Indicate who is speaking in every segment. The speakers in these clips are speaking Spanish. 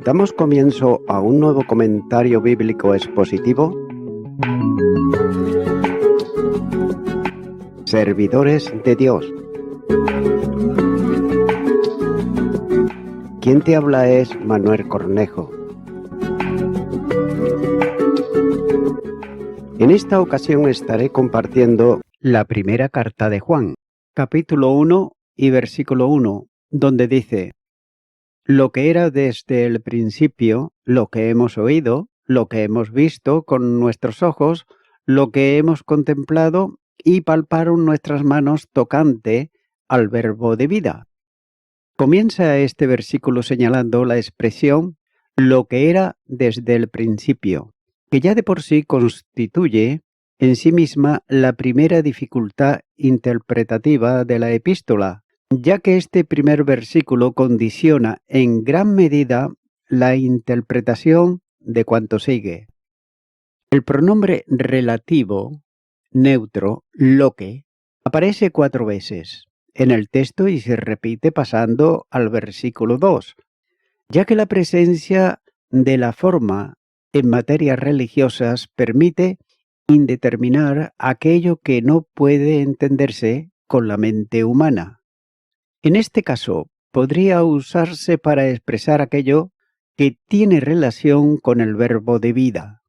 Speaker 1: Damos comienzo a un nuevo comentario bíblico expositivo. Servidores de Dios. Quien te habla es Manuel Cornejo. En esta ocasión estaré compartiendo la primera carta de Juan, capítulo 1 y versículo 1, donde dice: lo que era desde el principio, lo que hemos oído, lo que hemos visto con nuestros ojos, lo que hemos contemplado y palparon nuestras manos tocante al verbo de vida. Comienza este versículo señalando la expresión lo que era desde el principio, que ya de por sí constituye en sí misma la primera dificultad interpretativa de la epístola, ya que este primer versículo condiciona en gran medida la interpretación de cuanto sigue. El pronombre relativo, neutro, lo que, aparece 4 veces en el texto y se repite pasando al versículo 2, ya que la presencia de la forma en materias religiosas permite indeterminar aquello que no puede entenderse con la mente humana. En este caso, podría usarse para expresar aquello que tiene relación con el verbo de vida.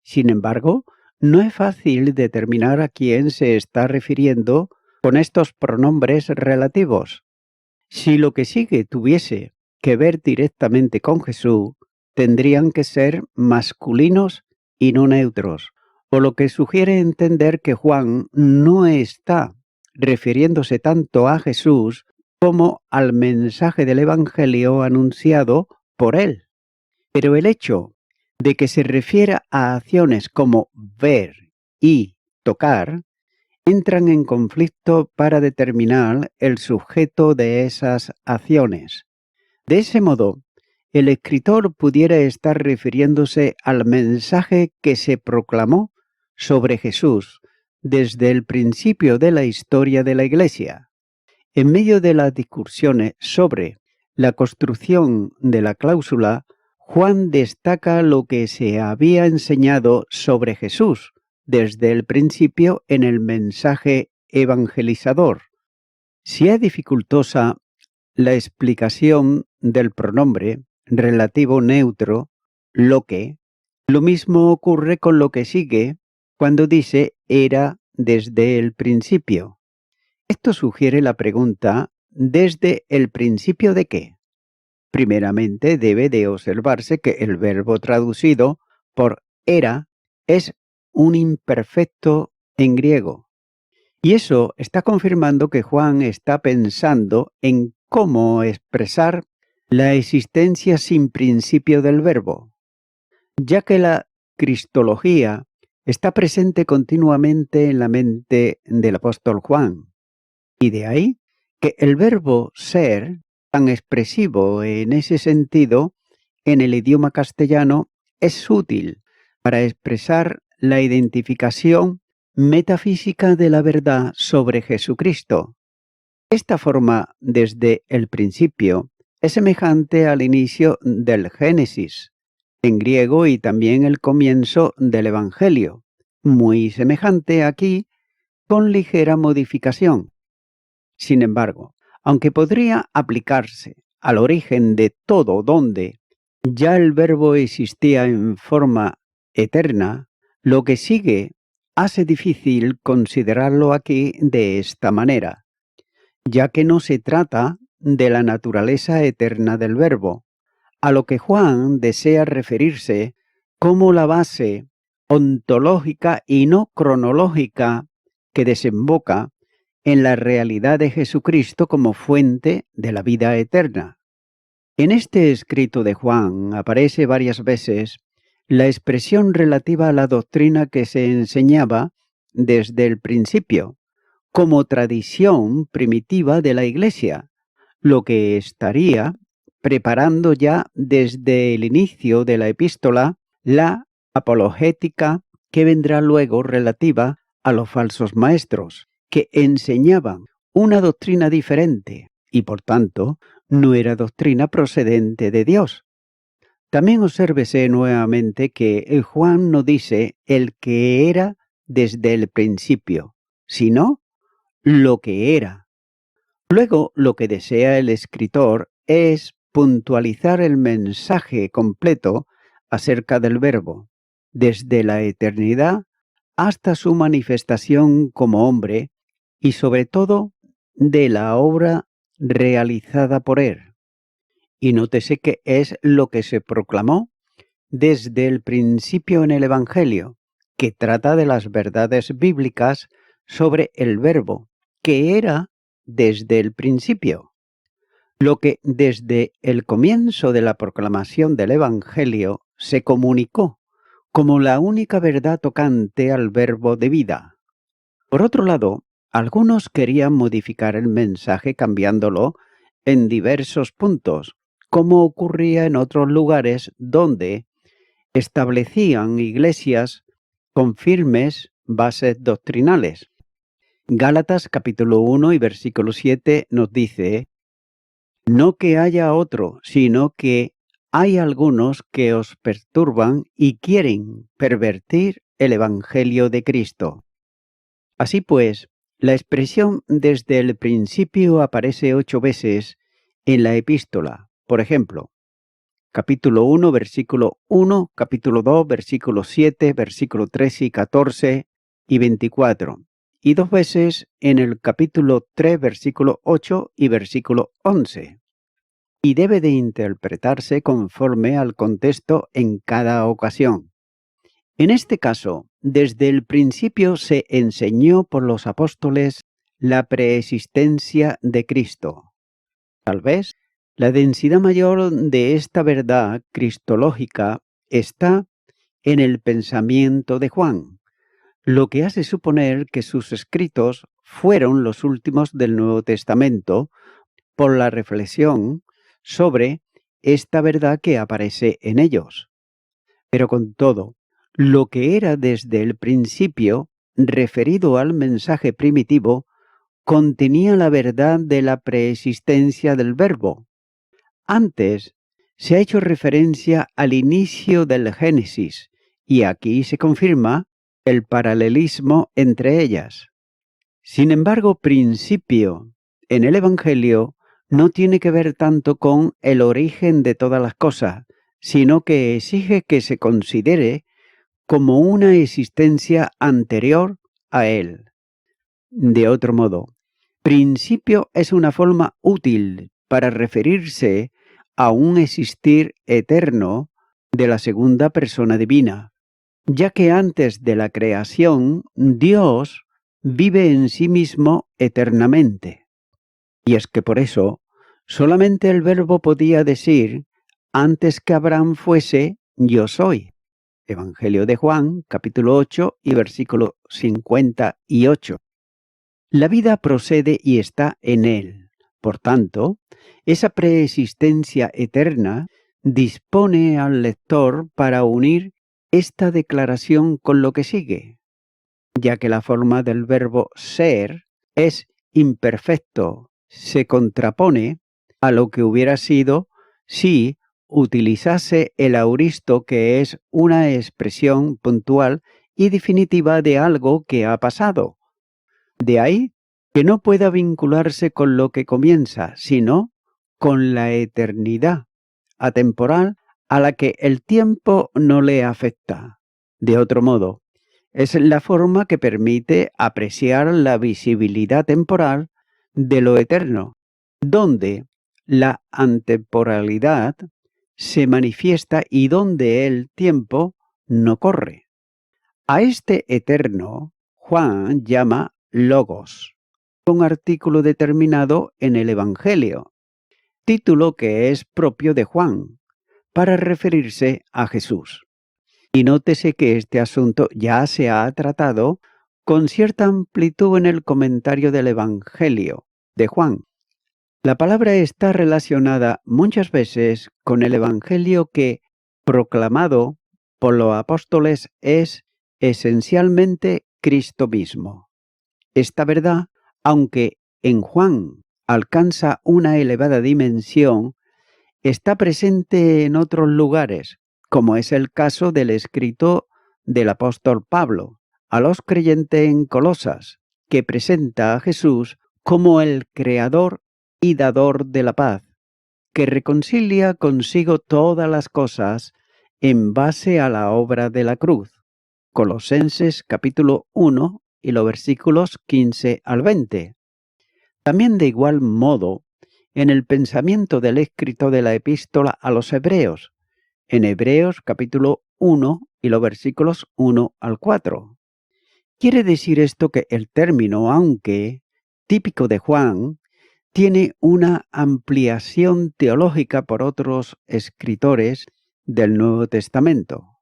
Speaker 1: Sin embargo, no es fácil determinar a quién se está refiriendo con estos pronombres relativos. Si lo que sigue tuviese que ver directamente con Jesús, tendrían que ser masculinos y no neutros, o lo que sugiere entender que Juan no está refiriéndose tanto a Jesús como al mensaje del Evangelio anunciado por él. Pero el hecho de que se refiera a acciones como ver y tocar, entran en conflicto para determinar el sujeto de esas acciones. De ese modo, el escritor pudiera estar refiriéndose al mensaje que se proclamó sobre Jesús desde el principio de la historia de la Iglesia. En medio de las discusiones sobre la construcción de la cláusula, Juan destaca lo que se había enseñado sobre Jesús desde el principio en el mensaje evangelizador. Si es dificultosa la explicación del pronombre relativo neutro, lo que, lo mismo ocurre con lo que sigue cuando dice era desde el principio. Esto sugiere la pregunta ¿desde el principio de qué? Primeramente debe de observarse que el verbo traducido por era es un imperfecto en griego. Y eso está confirmando que Juan está pensando en cómo expresar la existencia sin principio del verbo, ya que la cristología está presente continuamente en la mente del apóstol Juan. Y de ahí que el verbo ser, tan expresivo en ese sentido, en el idioma castellano, es útil para expresar la identificación metafísica de la verdad sobre Jesucristo. Esta forma desde el principio es semejante al inicio del Génesis, en griego, y también el comienzo del Evangelio, muy semejante aquí, con ligera modificación. Sin embargo, aunque podría aplicarse al origen de todo donde ya el verbo existía en forma eterna, lo que sigue hace difícil considerarlo aquí de esta manera, ya que no se trata de la naturaleza eterna del verbo, a lo que Juan desea referirse como la base ontológica y no cronológica que desemboca en la realidad de Jesucristo como fuente de la vida eterna. En este escrito de Juan aparece varias veces la expresión relativa a la doctrina que se enseñaba desde el principio, como tradición primitiva de la Iglesia, lo que estaría preparando ya desde el inicio de la epístola la apologética que vendrá luego relativa a los falsos maestros, que enseñaban una doctrina diferente y por tanto no era doctrina procedente de Dios. También obsérvese nuevamente que Juan no dice el que era desde el principio, sino lo que era. Luego, lo que desea el escritor es puntualizar el mensaje completo acerca del Verbo, desde la eternidad hasta su manifestación como hombre y sobre todo de la obra realizada por él. Y nótese que es lo que se proclamó desde el principio en el Evangelio, que trata de las verdades bíblicas sobre el Verbo, que era desde el principio. Lo que desde el comienzo de la proclamación del Evangelio se comunicó como la única verdad tocante al Verbo de vida. Por otro lado, algunos querían modificar el mensaje cambiándolo en diversos puntos, como ocurría en otros lugares donde establecían iglesias con firmes bases doctrinales. Gálatas capítulo 1 y versículo 7 nos dice: no que haya otro, sino que hay algunos que os perturban y quieren pervertir el Evangelio de Cristo. Así pues, la expresión desde el principio aparece 8 veces en la epístola. Por ejemplo, capítulo 1, versículo 1, capítulo 2, versículo 7, versículo 13 y 14 y 24. Y 2 veces en el capítulo 3, versículo 8 y versículo 11. Y debe de interpretarse conforme al contexto en cada ocasión. En este caso, desde el principio se enseñó por los apóstoles la preexistencia de Cristo. Tal vez la densidad mayor de esta verdad cristológica está en el pensamiento de Juan, lo que hace suponer que sus escritos fueron los últimos del Nuevo Testamento por la reflexión sobre esta verdad que aparece en ellos. Pero con todo, lo que era desde el principio, referido al mensaje primitivo, contenía la verdad de la preexistencia del Verbo. Antes se ha hecho referencia al inicio del Génesis, y aquí se confirma el paralelismo entre ellas. Sin embargo, principio en el Evangelio no tiene que ver tanto con el origen de todas las cosas, sino que exige que se considere como una existencia anterior a él. De otro modo, principio es una forma útil para referirse a un existir eterno de la segunda persona divina, ya que antes de la creación, Dios vive en sí mismo eternamente. Y es que por eso, solamente el Verbo podía decir, antes que Abraham fuese, yo soy. Evangelio de Juan, capítulo 8 y versículo 58. La vida procede y está en él. Por tanto, esa preexistencia eterna dispone al lector para unir esta declaración con lo que sigue, ya que la forma del verbo ser es imperfecto, se contrapone a lo que hubiera sido si utilizase el auristo, que es una expresión puntual y definitiva de algo que ha pasado. De ahí que no pueda vincularse con lo que comienza, sino con la eternidad atemporal a la que el tiempo no le afecta. De otro modo, es la forma que permite apreciar la visibilidad temporal de lo eterno, donde la antemporalidad se manifiesta y donde el tiempo no corre. A este eterno Juan llama Logos, un artículo determinado en el Evangelio, título que es propio de Juan, para referirse a Jesús. Y nótese que este asunto ya se ha tratado con cierta amplitud en el comentario del Evangelio de Juan. La palabra está relacionada muchas veces con el Evangelio que, proclamado por los apóstoles, es esencialmente Cristo mismo. Esta verdad, aunque en Juan alcanza una elevada dimensión, está presente en otros lugares, como es el caso del escrito del apóstol Pablo a los creyentes en Colosas, que presenta a Jesús como el creador y dador de la paz, que reconcilia consigo todas las cosas en base a la obra de la cruz. Colosenses capítulo 1 y los versículos 15 al 20. También de igual modo, en el pensamiento del escrito de la epístola a los Hebreos, en Hebreos capítulo 1 y los versículos 1 al 4. Quiere decir esto que el término aunque, típico de Juan, tiene una ampliación teológica por otros escritores del Nuevo Testamento.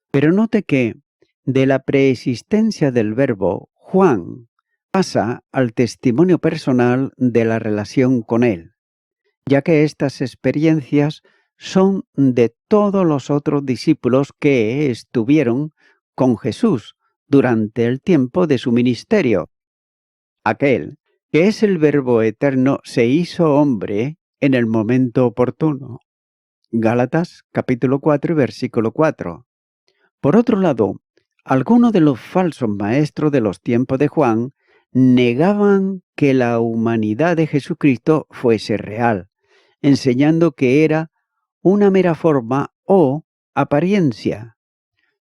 Speaker 1: Pero note que de la preexistencia del Verbo, Juan pasa al testimonio personal de la relación con él, ya que estas experiencias son de todos los otros discípulos que estuvieron con Jesús durante el tiempo de su ministerio. Aquel que es el Verbo eterno se hizo hombre en el momento oportuno. Gálatas capítulo 4 versículo 4. Por otro lado, algunos de los falsos maestros de los tiempos de Juan negaban que la humanidad de Jesucristo fuese real, enseñando que era una mera forma o apariencia.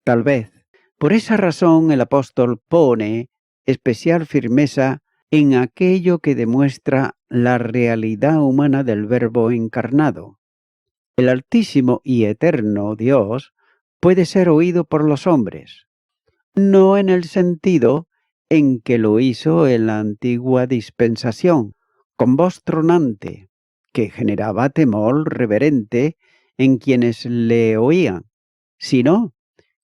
Speaker 1: Tal vez, por esa razón el apóstol pone especial firmeza en aquello que demuestra la realidad humana del Verbo encarnado. El Altísimo y Eterno Dios puede ser oído por los hombres, no en el sentido en que lo hizo en la antigua dispensación, con voz tronante, que generaba temor reverente en quienes le oían, sino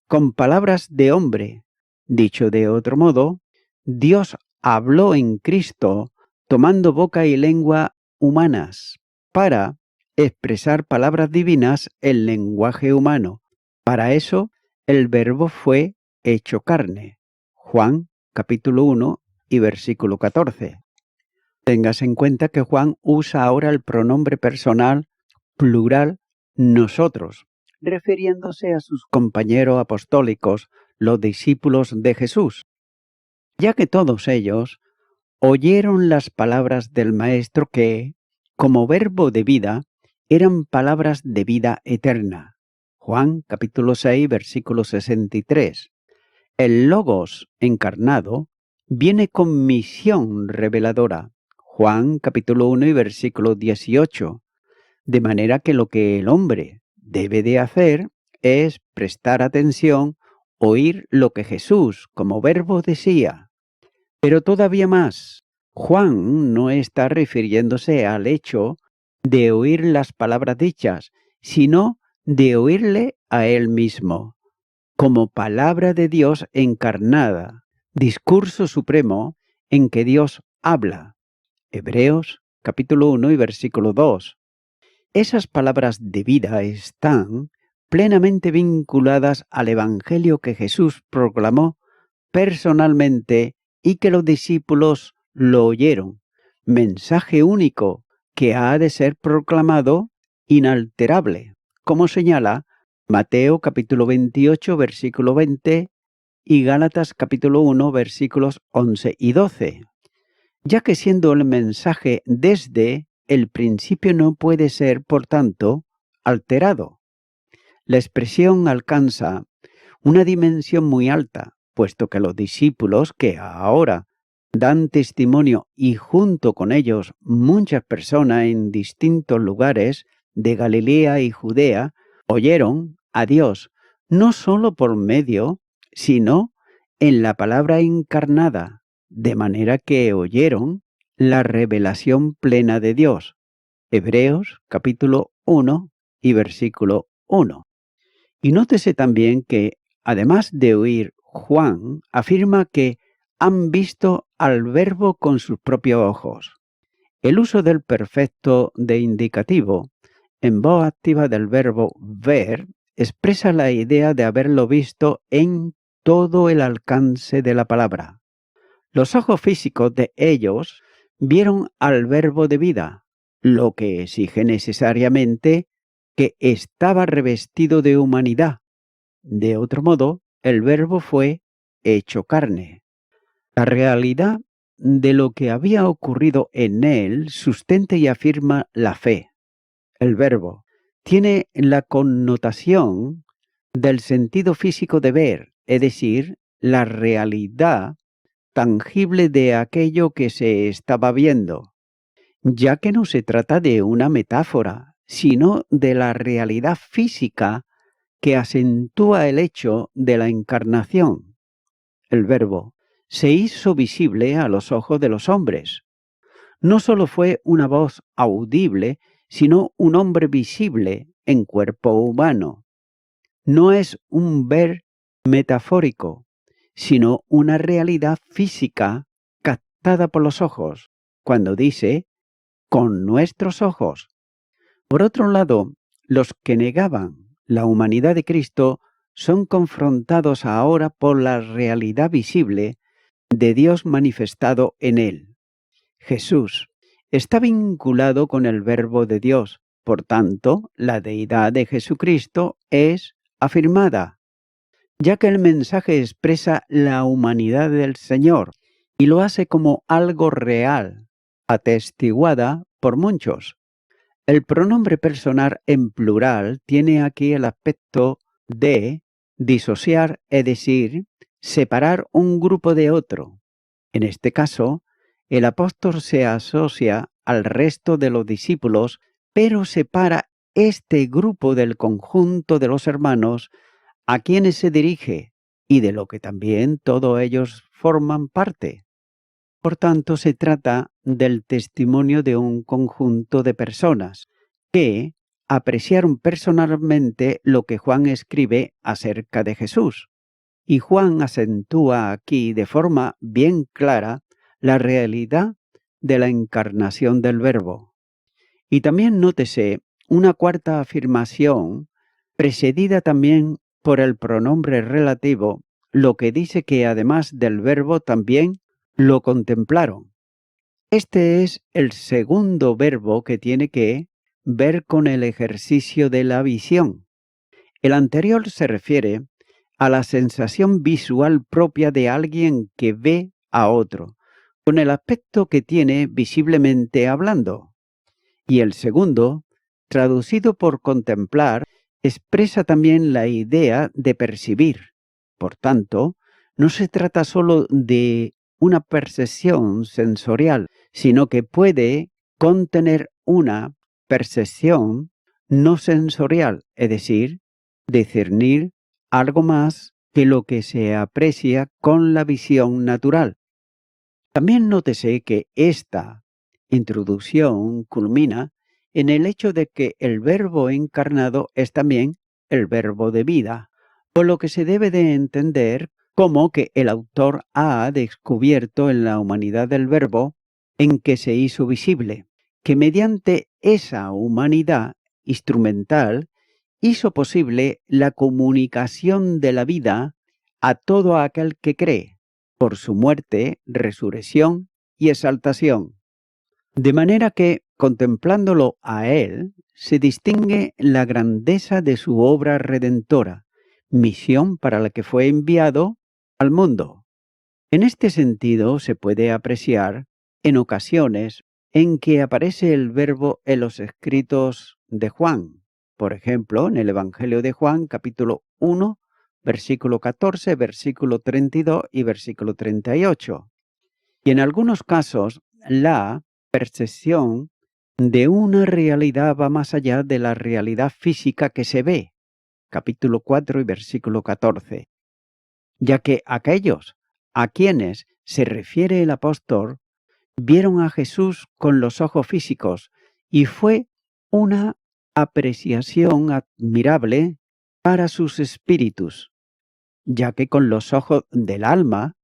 Speaker 1: con palabras de hombre. Dicho de otro modo, Dios habló en Cristo tomando boca y lengua humanas para expresar palabras divinas en lenguaje humano. Para eso, el Verbo fue hecho carne. Juan capítulo 1 y versículo 14. Tengas en cuenta que Juan usa ahora el pronombre personal plural nosotros, refiriéndose a sus compañeros apostólicos, los discípulos de Jesús, ya que todos ellos oyeron las palabras del Maestro que, como verbo de vida, eran palabras de vida eterna. Juan capítulo 6, versículo 63. El Logos encarnado viene con misión reveladora. Juan capítulo 1 y versículo 18. De manera que lo que el hombre debe de hacer es prestar atención, oír lo que Jesús como verbo decía. Pero todavía más, Juan no está refiriéndose al hecho de oír las palabras dichas, sino de oírle a él mismo, como palabra de Dios encarnada, discurso supremo en que Dios habla. Hebreos capítulo 1 y versículo 2. Esas palabras de vida están plenamente vinculadas al Evangelio que Jesús proclamó personalmente y que los discípulos lo oyeron, mensaje único que ha de ser proclamado inalterable, como señala Mateo capítulo 28 versículo 20 y Gálatas capítulo 1 versículos 11 y 12, ya que siendo el mensaje desde el principio no puede ser, por tanto, alterado. La expresión alcanza una dimensión muy alta, puesto que los discípulos que ahora dan testimonio y junto con ellos muchas personas en distintos lugares de Galilea y Judea oyeron a Dios no solo por medio, sino en la palabra encarnada, de manera que oyeron la revelación plena de Dios. Hebreos capítulo 1 y versículo 1. Y nótese también que, además de oír, Juan afirma que han visto al Verbo con sus propios ojos. El uso del perfecto de indicativo en voz activa del verbo ver expresa la idea de haberlo visto en todo el alcance de la palabra. Los ojos físicos de ellos vieron al Verbo de vida, lo que exige necesariamente que estaba revestido de humanidad. De otro modo, el Verbo fue hecho carne. La realidad de lo que había ocurrido en él sustenta y afirma la fe. El Verbo tiene la connotación del sentido físico de ver, es decir, la realidad tangible de aquello que se estaba viendo, ya que no se trata de una metáfora, sino de la realidad física que acentúa el hecho de la encarnación. El Verbo se hizo visible a los ojos de los hombres. No solo fue una voz audible, sino un hombre visible en cuerpo humano. No es un ver metafórico, sino una realidad física captada por los ojos, cuando dice, con nuestros ojos. Por otro lado, los que negaban la humanidad de Cristo son confrontados ahora por la realidad visible de Dios manifestado en él. Jesús está vinculado con el Verbo de Dios, por tanto, la deidad de Jesucristo es afirmada, ya que el mensaje expresa la humanidad del Señor y lo hace como algo real, atestiguada por muchos. El pronombre personal en plural tiene aquí el aspecto de disociar, es decir, separar un grupo de otro. En este caso, el apóstol se asocia al resto de los discípulos, pero separa este grupo del conjunto de los hermanos a quienes se dirige y de lo que también todos ellos forman parte. Por tanto, se trata del testimonio de un conjunto de personas que apreciaron personalmente lo que Juan escribe acerca de Jesús. Y Juan acentúa aquí de forma bien clara la realidad de la encarnación del Verbo. Y también nótese una cuarta afirmación precedida también por el pronombre relativo, lo que dice que además del Verbo también lo contemplaron. Este es el segundo verbo que tiene que ver con el ejercicio de la visión. El anterior se refiere a la sensación visual propia de alguien que ve a otro, con el aspecto que tiene visiblemente hablando. Y el segundo, traducido por contemplar, expresa también la idea de percibir. Por tanto, no se trata solo de una percepción sensorial, sino que puede contener una percepción no sensorial, es decir, discernir algo más que lo que se aprecia con la visión natural. También nótese que esta introducción culmina en el hecho de que el Verbo encarnado es también el Verbo de vida, por lo que se debe de entender como que el autor ha descubierto en la humanidad del Verbo en que se hizo visible, que mediante esa humanidad instrumental hizo posible la comunicación de la vida a todo aquel que cree, por su muerte, resurrección y exaltación. De manera que, contemplándolo a él, se distingue la grandeza de su obra redentora, misión para la que fue enviado al mundo. En este sentido se puede apreciar en ocasiones en que aparece el Verbo en los escritos de Juan. Por ejemplo, en el Evangelio de Juan, capítulo 1, versículo 14, versículo 32 y versículo 38. Y en algunos casos, la percepción de una realidad va más allá de la realidad física que se ve. Capítulo 4 y versículo 14. Ya que aquellos a quienes se refiere el apóstol vieron a Jesús con los ojos físicos y fue una apreciación admirable para sus espíritus, ya que con los ojos del alma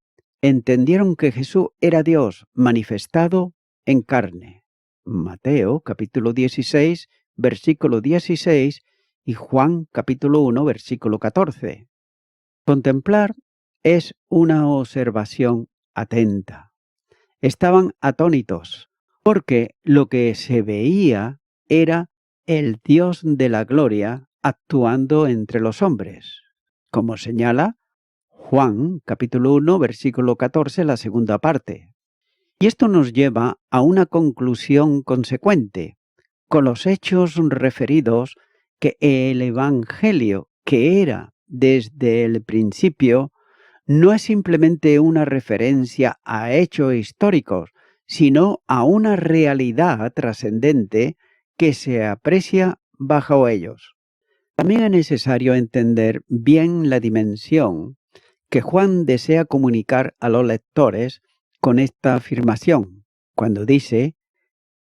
Speaker 1: entendieron que Jesús era Dios manifestado en carne. Mateo capítulo 16, versículo 16 y Juan capítulo 1, versículo 14. Contemplar es una observación atenta. Estaban atónitos, porque lo que se veía era el Dios de la gloria actuando entre los hombres, como señala Juan capítulo 1, versículo 14, la segunda parte. Y esto nos lleva a una conclusión consecuente con los hechos referidos, que el Evangelio, que era desde el principio, no es simplemente una referencia a hechos históricos, sino a una realidad trascendente que se aprecia bajo ellos. También es necesario entender bien la dimensión que Juan desea comunicar a los lectores con esta afirmación, cuando dice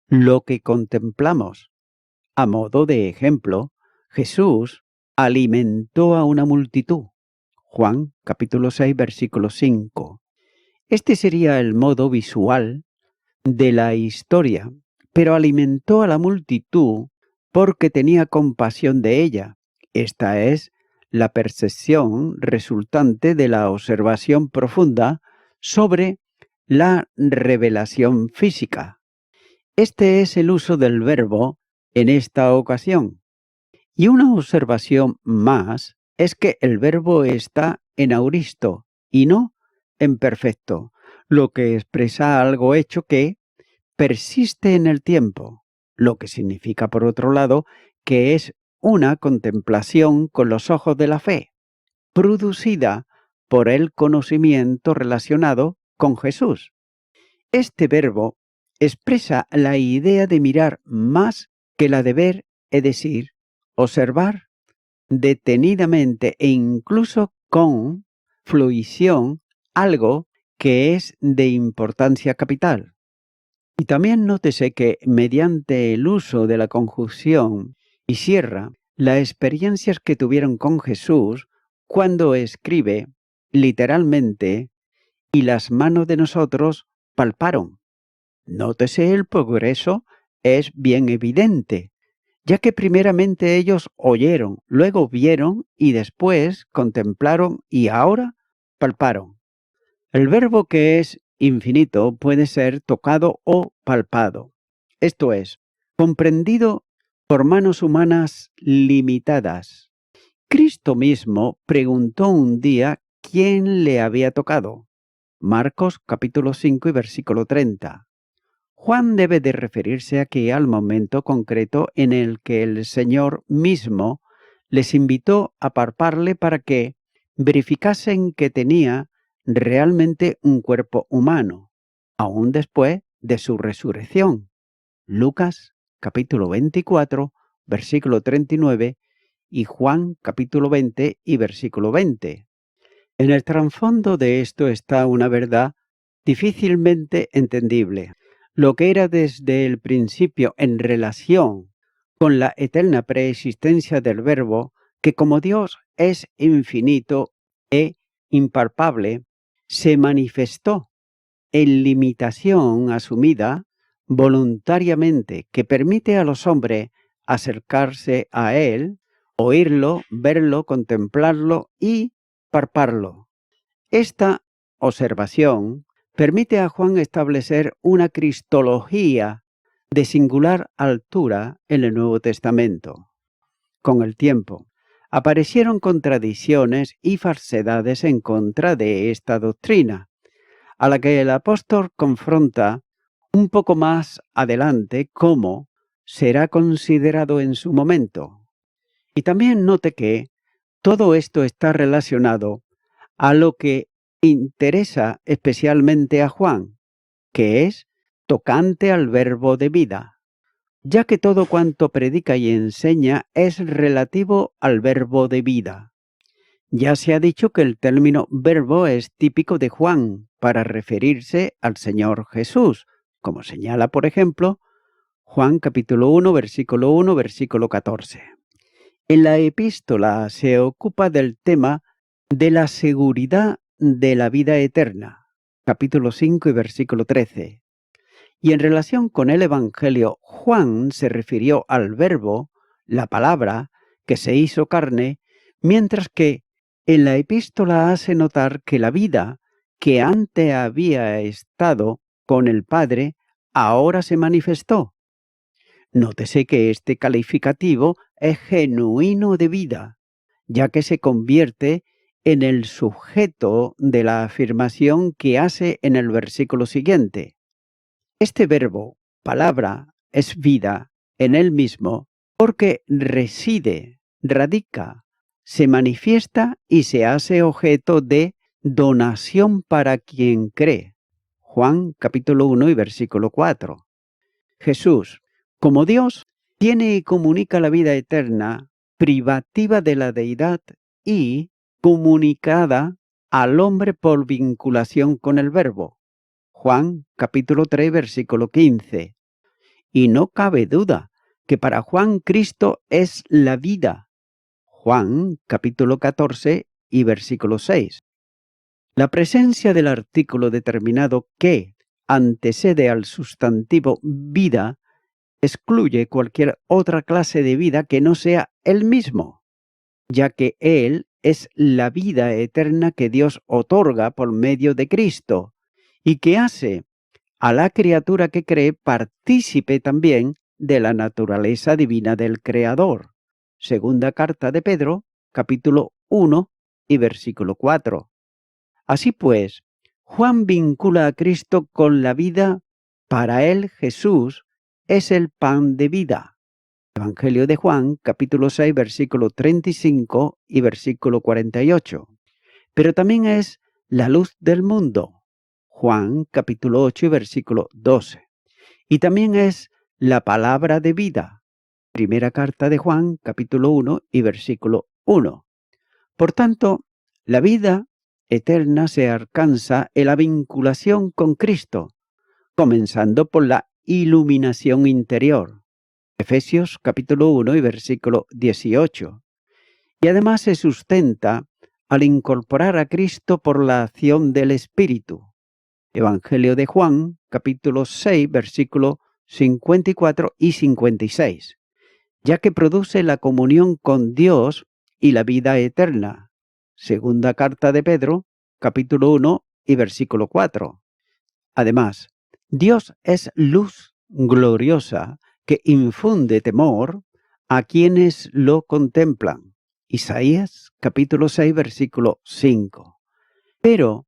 Speaker 1: lo que contemplamos. A modo de ejemplo, Jesús alimentó a una multitud. Juan capítulo 6, versículo 5. Este sería el modo visual de la historia, pero alimentó a la multitud porque tenía compasión de ella. Esta es la percepción resultante de la observación profunda sobre la revelación física. Este es el uso del verbo en esta ocasión. Y una observación más es que el verbo está en auristo y no en perfecto, lo que expresa algo hecho que persiste en el tiempo, lo que significa, por otro lado, que es una contemplación con los ojos de la fe, producida por el conocimiento relacionado con Jesús. Este verbo expresa la idea de mirar más que la de ver, es decir, observar detenidamente e incluso con fruición algo que es de importancia capital. Y también nótese que mediante el uso de la conjunción y cierra las experiencias que tuvieron con Jesús cuando escribe literalmente y las manos de nosotros palparon. Nótese el progreso es bien evidente, ya que primeramente ellos oyeron, luego vieron y después contemplaron y ahora palparon. El verbo que es infinito puede ser tocado o palpado, esto es, comprendido por manos humanas limitadas. Cristo mismo preguntó un día quién le había tocado. Marcos capítulo 5 y versículo 30. Juan debe de referirse aquí al momento concreto en el que el Señor mismo les invitó a palparle para que verificasen que tenía realmente un cuerpo humano, aún después de su resurrección. Lucas capítulo 24, versículo 39 y Juan capítulo 20 y versículo 20. En el trasfondo de esto está una verdad difícilmente entendible. Lo que era desde el principio en relación con la eterna preexistencia del Verbo, que como Dios es infinito e impalpable, se manifestó en limitación asumida voluntariamente que permite a los hombres acercarse a Él, oírlo, verlo, contemplarlo y palparlo. Esta observación permite a Juan establecer una cristología de singular altura en el Nuevo Testamento. Con el tiempo, aparecieron contradicciones y falsedades en contra de esta doctrina, a la que el apóstol confronta un poco más adelante como será considerado en su momento. Y también note que todo esto está relacionado a lo que interesa especialmente a Juan, que es tocante al verbo de vida, ya que todo cuanto predica y enseña es relativo al verbo de vida. Ya se ha dicho que el término verbo es típico de Juan para referirse al Señor Jesús, como señala, por ejemplo, Juan capítulo 1, versículo 1, versículo 14. En la epístola se ocupa del tema de la seguridad de la vida eterna, capítulo 5 y versículo 13. Y en relación con el Evangelio, Juan se refirió al verbo, la palabra, que se hizo carne, mientras que en la epístola hace notar que la vida que antes había estado con el Padre ahora se manifestó. Nótese que este calificativo es genuino de vida, ya que se convierte en el sujeto de la afirmación que hace en el versículo siguiente. Este verbo, palabra, es vida en él mismo porque reside, radica, se manifiesta y se hace objeto de donación para quien cree. Juan capítulo 1 y versículo 4. Jesús, como Dios, tiene y comunica la vida eterna, privativa de la deidad y comunicada al hombre por vinculación con el Verbo. Juan capítulo 3 versículo 15. Y no cabe duda que para Juan Cristo es la vida. Juan capítulo 14 y versículo 6. La presencia del artículo determinado que antecede al sustantivo vida excluye cualquier otra clase de vida que no sea él mismo, ya que él es la vida eterna que Dios otorga por medio de Cristo y que hace a la criatura que cree partícipe también de la naturaleza divina del Creador. Segunda carta de Pedro, capítulo 1 y versículo 4. Así pues, Juan vincula a Cristo con la vida. Para él Jesús es el pan de vida. Evangelio de Juan, capítulo 6, versículo 35 y versículo 48. Pero también es la luz del mundo. Juan, capítulo 8 y versículo 12. Y también es la palabra de vida. Primera carta de Juan, capítulo 1 y versículo 1. Por tanto, la vida eterna se alcanza en la vinculación con Cristo, comenzando por la iluminación interior. Efesios capítulo 1 y versículo 18. Y además se sustenta al incorporar a Cristo por la acción del Espíritu. Evangelio de Juan, capítulo 6, versículo 54 y 56, ya que produce la comunión con Dios y la vida eterna. Segunda carta de Pedro, capítulo 1 y versículo 4. Además, Dios es luz gloriosa que infunde temor a quienes lo contemplan. Isaías capítulo 6 versículo 5. Pero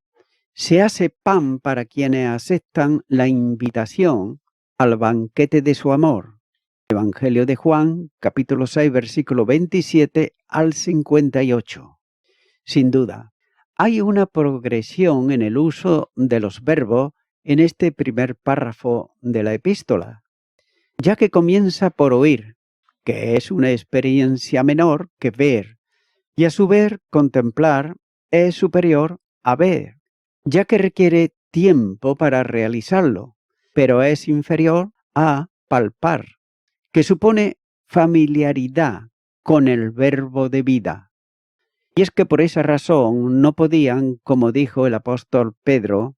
Speaker 1: se hace pan para quienes aceptan la invitación al banquete de su amor. Evangelio de Juan capítulo 6 versículo 27 al 58. Sin duda, hay una progresión en el uso de los verbos en este primer párrafo de la epístola, ya que comienza por oír, que es una experiencia menor que ver, y a su vez contemplar es superior a ver, ya que requiere tiempo para realizarlo, pero es inferior a palpar, que supone familiaridad con el verbo de vida. Y es que por esa razón no podían, como dijo el apóstol Pedro,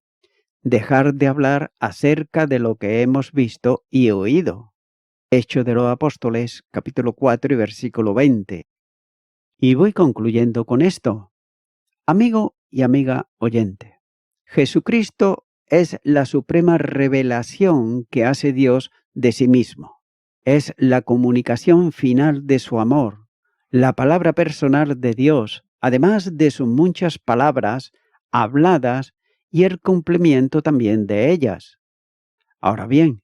Speaker 1: dejar de hablar acerca de lo que hemos visto y oído. Hechos de los Apóstoles, capítulo 4 y versículo 20. Y voy concluyendo con esto. Amigo y amiga oyente, Jesucristo es la suprema revelación que hace Dios de sí mismo. Es la comunicación final de su amor, la palabra personal de Dios, además de sus muchas palabras habladas y el cumplimiento también de ellas. Ahora bien,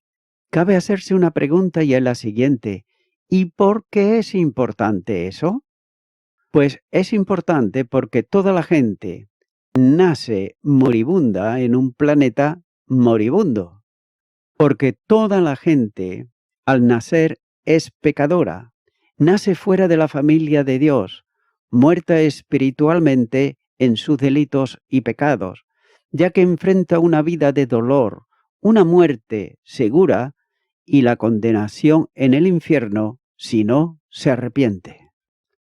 Speaker 1: cabe hacerse una pregunta y es la siguiente: ¿y por qué es importante eso? Pues es importante porque toda la gente nace moribunda en un planeta moribundo. Porque toda la gente, al nacer, es pecadora, nace fuera de la familia de Dios, muerta espiritualmente en sus delitos y pecados, ya que enfrenta una vida de dolor, una muerte segura y la condenación en el infierno si no se arrepiente.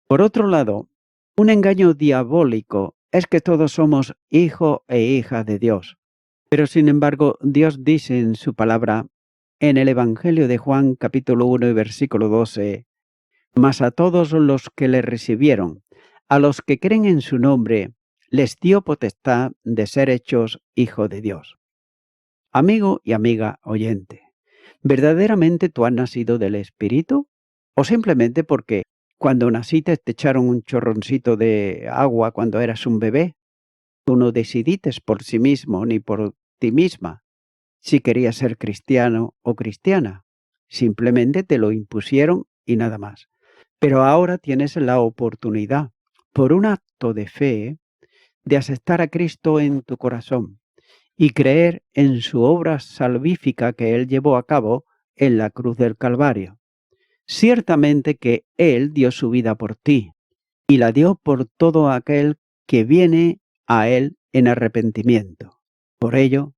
Speaker 1: Por otro lado, un engaño diabólico es que todos somos hijos e hijas de Dios. Pero sin embargo, Dios dice en su palabra, en el Evangelio de Juan capítulo 1 y versículo 12, «Mas a todos los que le recibieron, a los que creen en su nombre, les dio potestad de ser hechos hijos de Dios». Amigo y amiga oyente, ¿verdaderamente tú has nacido del Espíritu? ¿O simplemente porque cuando naciste te echaron un chorroncito de agua cuando eras un bebé? Tú no decidiste por sí mismo ni por ti misma si querías ser cristiano o cristiana. Simplemente te lo impusieron y nada más. Pero ahora tienes la oportunidad, por un acto de fe, de aceptar a Cristo en tu corazón y creer en su obra salvífica que Él llevó a cabo en la cruz del Calvario. Ciertamente que Él dio su vida por ti y la dio por todo aquel que viene a Él en arrepentimiento. Por ello,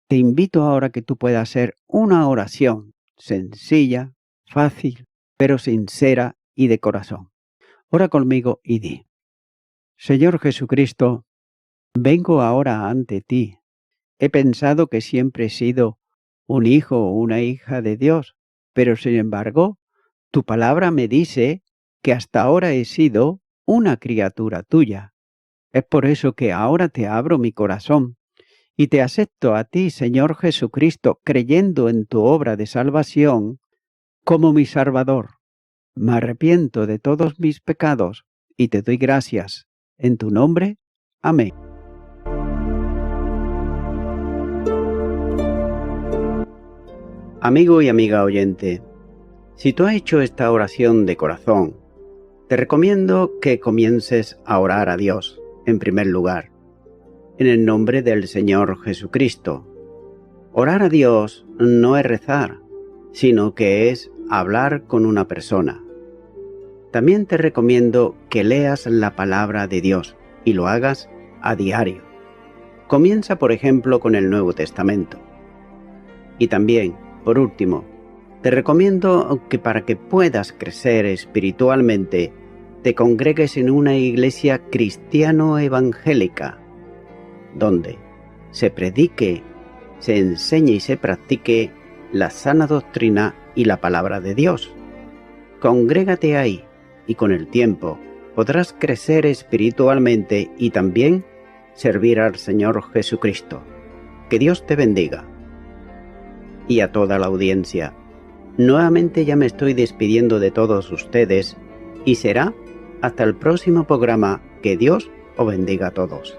Speaker 1: te invito ahora que tú puedas hacer una oración sencilla, fácil, pero sincera y de corazón. Ora conmigo y di: Señor Jesucristo, vengo ahora ante ti. He pensado que siempre he sido un hijo o una hija de Dios, pero sin embargo, tu palabra me dice que hasta ahora he sido una criatura tuya. Es por eso que ahora te abro mi corazón y te acepto a ti, Señor Jesucristo, creyendo en tu obra de salvación como mi Salvador. Me arrepiento de todos mis pecados y te doy gracias. En tu nombre. Amén. Amigo y amiga oyente, si tú has hecho esta oración de corazón, te recomiendo que comiences a orar a Dios, en primer lugar, en el nombre del Señor Jesucristo. Orar a Dios no es rezar, sino que es hablar con una persona. También te recomiendo que leas la palabra de Dios y lo hagas a diario. Comienza, por ejemplo, con el Nuevo Testamento. Y también, por último, te recomiendo que para que puedas crecer espiritualmente, te congregues en una iglesia cristiano-evangélica, donde se predique, se enseñe y se practique la sana doctrina y la palabra de Dios. Congrégate ahí y con el tiempo podrás crecer espiritualmente y también servir al Señor Jesucristo. Que Dios te bendiga. Y a toda la audiencia, nuevamente ya me estoy despidiendo de todos ustedes y será hasta el próximo programa. Que Dios os bendiga a todos.